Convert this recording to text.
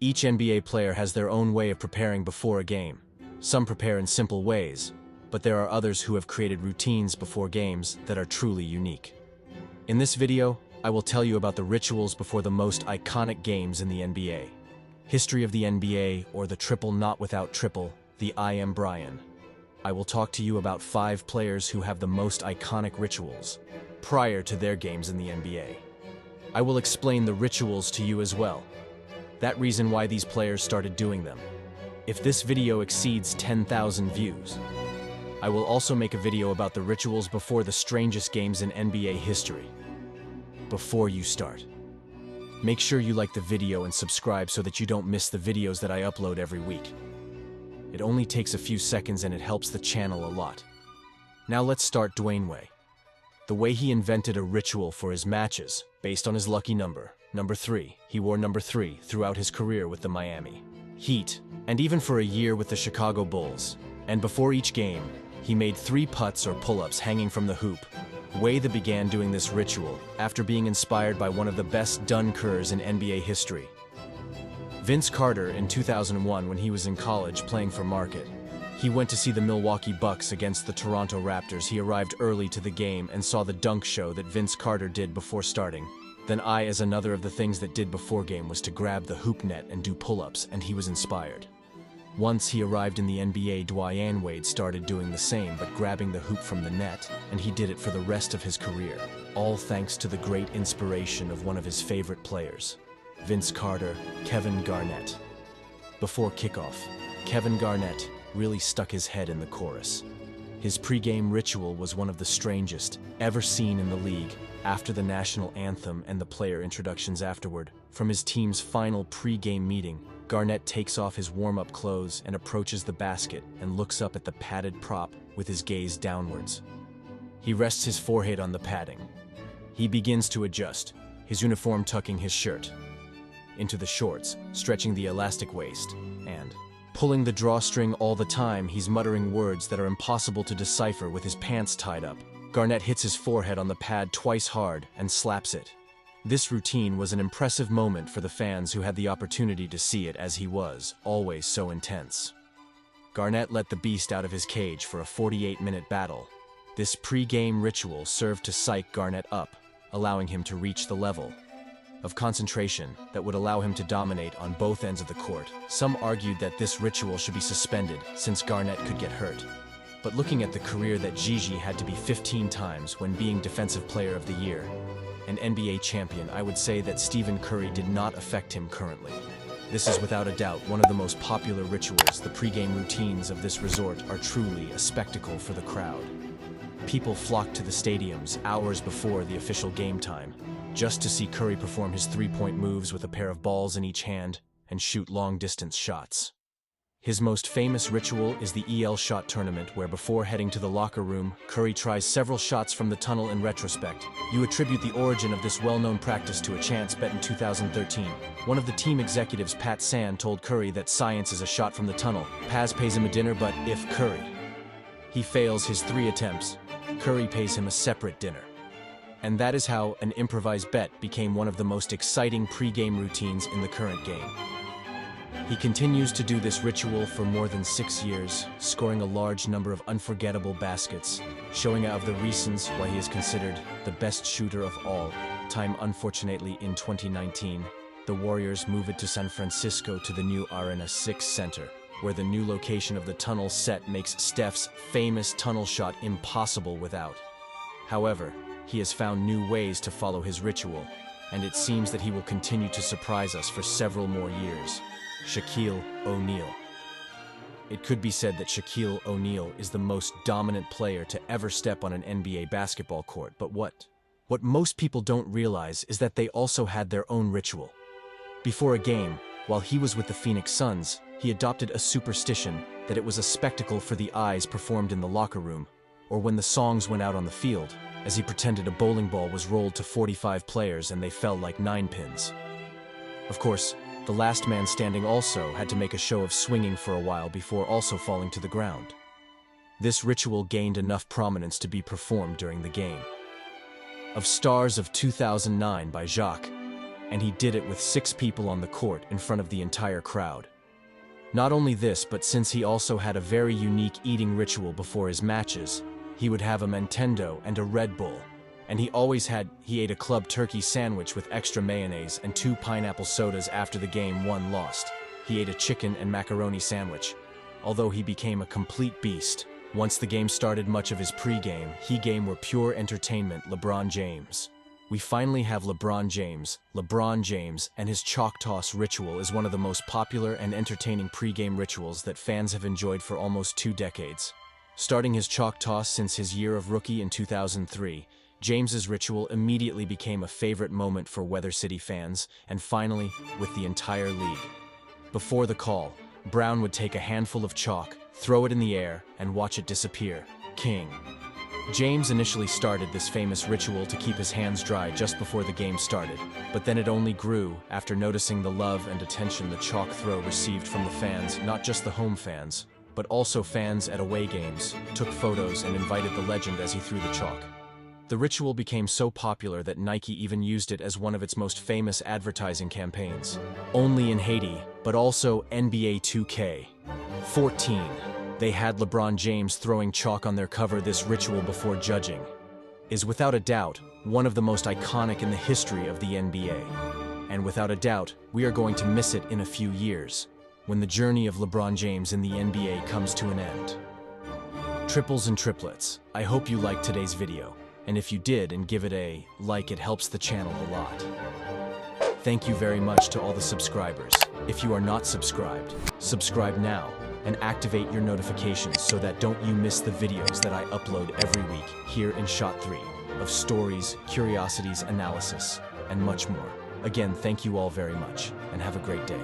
Each NBA player has their own way of preparing before a game. Some prepare in simple ways, but there are others who have created routines before games that are truly unique. In this video, I will tell you about the rituals before the most iconic games in the NBA. History of the NBA, or the triple not without triple, the I Am Brian. I will talk to you about 5 players who have the most iconic rituals prior to their games in the NBA. I will explain the rituals to you as well. That reason why these players started doing them. If this video exceeds 10,000 views, I will also make a video about the rituals before the strangest games in NBA history. Before you start, make sure you like the video and subscribe so that you don't miss the videos that I upload every week. It only takes a few seconds and it helps the channel a lot. Now let's start Dwayne Wade. The way he invented a ritual for his matches, based on his lucky number, number 3. He wore number 3 throughout his career with the Miami Heat, and even for a year with the Chicago Bulls. And before each game, he made 3 putts or pull-ups hanging from the hoop. Wade began doing this ritual after being inspired by one of the best dunkers in NBA history, Vince Carter. In 2001, when he was in college playing for Marquette, he went to see the Milwaukee Bucks against the Toronto Raptors. He arrived early to the game and saw the dunk show that Vince Carter did before starting. Then as another of the things that did before game was to grab the hoop net and do pull-ups, and he was inspired. Once he arrived in the NBA, Dwayne Wade started doing the same, but grabbing the hoop from the net, and he did it for the rest of his career, all thanks to the great inspiration of one of his favorite players, Vince Carter, Kevin Garnett. Before kickoff, Kevin Garnett really stuck his head in the chorus. His pre-game ritual was one of the strangest ever seen in the league. After the national anthem and the player introductions afterward, from his team's final pre-game meeting, Garnett takes off his warm-up clothes and approaches the basket and looks up at the padded prop with his gaze downwards. He rests his forehead on the padding. He begins to adjust, his uniform tucking his shirt into the shorts, stretching the elastic waist, and pulling the drawstring all the time. He's muttering words that are impossible to decipher with his pants tied up. Garnett hits his forehead on the pad twice hard and slaps it. This routine was an impressive moment for the fans who had the opportunity to see it, as he was always so intense. Garnett let the beast out of his cage for a 48-minute battle. This pre-game ritual served to psych Garnett up, allowing him to reach the level of concentration that would allow him to dominate on both ends of the court. Some argued that this ritual should be suspended since Garnett could get hurt. But looking at the career that Gigi had to be 15 times when being Defensive Player of the Year, an NBA champion, I would say that Stephen Curry did not affect him currently. This is without a doubt one of the most popular rituals. The pregame routines of this resort are truly a spectacle for the crowd. People flock to the stadiums hours before the official game time, just to see Curry perform his 3-point moves with a pair of balls in each hand and shoot long-distance shots. His most famous ritual is the EL shot tournament, where before heading to the locker room, Curry tries several shots from the tunnel. In retrospect, you attribute the origin of this well-known practice to a chance bet in 2013. One of the team executives, Pat Sand, told Curry that science is a shot from the tunnel. Paz pays him a dinner, but if he fails his 3 attempts, Curry pays him a separate dinner. And that is how an improvised bet became one of the most exciting pre-game routines in the current game. He continues to do this ritual for more than 6 years, scoring a large number of unforgettable baskets, showing out of the reasons why he is considered the best shooter of all time. Unfortunately, in 2019, the Warriors moved it to San Francisco to the new Arena 6 Center, where the new location of the tunnel set makes Steph's famous tunnel shot impossible without. However, he has found new ways to follow his ritual, and it seems that he will continue to surprise us for several more years. Shaquille O'Neal. It could be said that Shaquille O'Neal is the most dominant player to ever step on an NBA basketball court, but what most people don't realize is that they also had their own ritual. Before a game, while he was with the Phoenix Suns, he adopted a superstition that it was a spectacle for the eyes performed in the locker room, or when the songs went out on the field, as he pretended a bowling ball was rolled to 45 players and they fell like 9 pins. Of course, the last man standing also had to make a show of swinging for a while before also falling to the ground. This ritual gained enough prominence to be performed during the game of Stars of 2009 by Jacques. and he did it with 6 people on the court in front of the entire crowd. Not only this, but since he also had a very unique eating ritual before his matches, he would have a Nintendo and a Red Bull, and he ate a club turkey sandwich with extra mayonnaise and 2 pineapple sodas after the game one lost. He ate a chicken and macaroni sandwich. Although he became a complete beast, once the game started, much of his pre-game, he-game were pure entertainment. LeBron James. We finally have LeBron James. LeBron James and his chalk toss ritual is one of the most popular and entertaining pre-game rituals that fans have enjoyed for almost 2 decades. Starting his chalk toss since his year of rookie in 2003, James's ritual immediately became a favorite moment for Weather City fans, and finally, with the entire league. Before the call, Brown would take a handful of chalk, throw it in the air, and watch it disappear. King. James initially started this famous ritual to keep his hands dry just before the game started, but then it only grew after noticing the love and attention the chalk throw received from the fans, not just the home fans, but also fans at away games, took photos and invited the legend as he threw the chalk. The ritual became so popular that Nike even used it as one of its most famous advertising campaigns. Only in Haiti, but also NBA 2K14. They had LeBron James throwing chalk on their cover. This ritual before judging is without a doubt one of the most iconic in the history of the NBA. And without a doubt, we are going to miss it in a few years, when the journey of LeBron James in the NBA comes to an end. Triples and triplets, I hope you liked today's video. And if you did, and give it a like, it helps the channel a lot. Thank you very much to all the subscribers. If you are not subscribed, subscribe now and activate your notifications so that don't you miss the videos that I upload every week here in Shot 3 of stories, curiosities, analysis, and much more. Again, thank you all very much and have a great day.